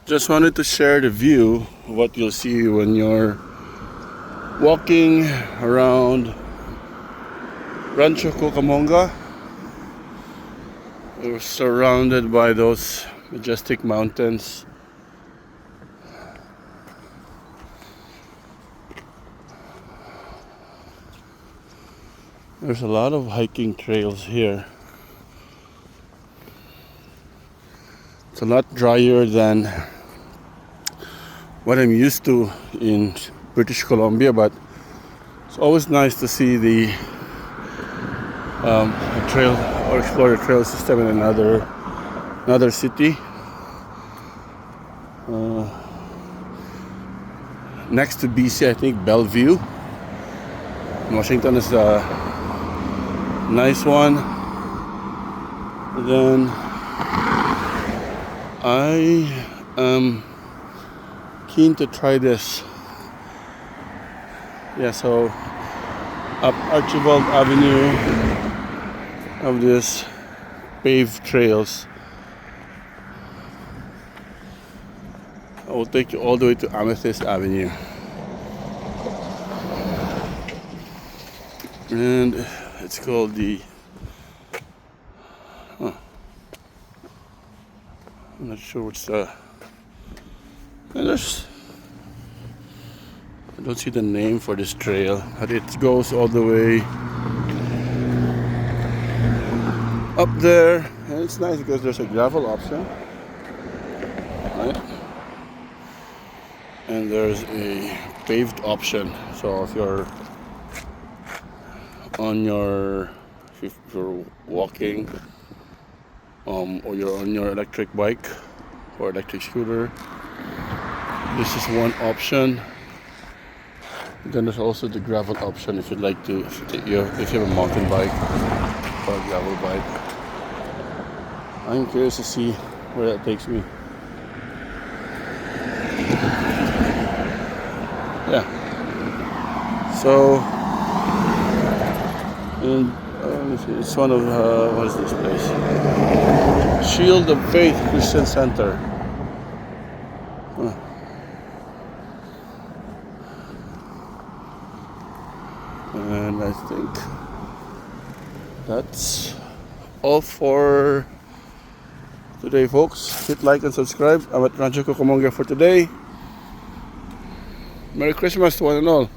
Just wanted to share the view of what you'll see when you're walking around Rancho Cucamonga. We're surrounded by those majestic mountains. There's a lot of hiking trails here. It's a lot drier than what I'm used to in British Columbia, but it's always nice to see the trail or explore the trail system in another city. Next to BC, I think Bellevue. Washington is a nice one. And then I am keen to try this. Yeah, so up Archibald Avenue of this paved trails. I will take you all the way to Amethyst Avenue. And it's called the I'm not sure what's the I don't see the name for this trail, but it goes all the way up there, and it's nice because there's a gravel option, right? And there's a paved option. So if you're walking, or you're on your electric bike or electric scooter, this is one option. Then there's also the gravel option if you'd like to, if you have a mountain bike or a gravel bike. I'm curious to see where that takes me. Yeah. So, and it's one of what is this place? Shield of Faith Christian Center. And I think that's all for today, folks. Hit like and subscribe. I'm at Rancho Cucamonga for today. Merry Christmas to one and all.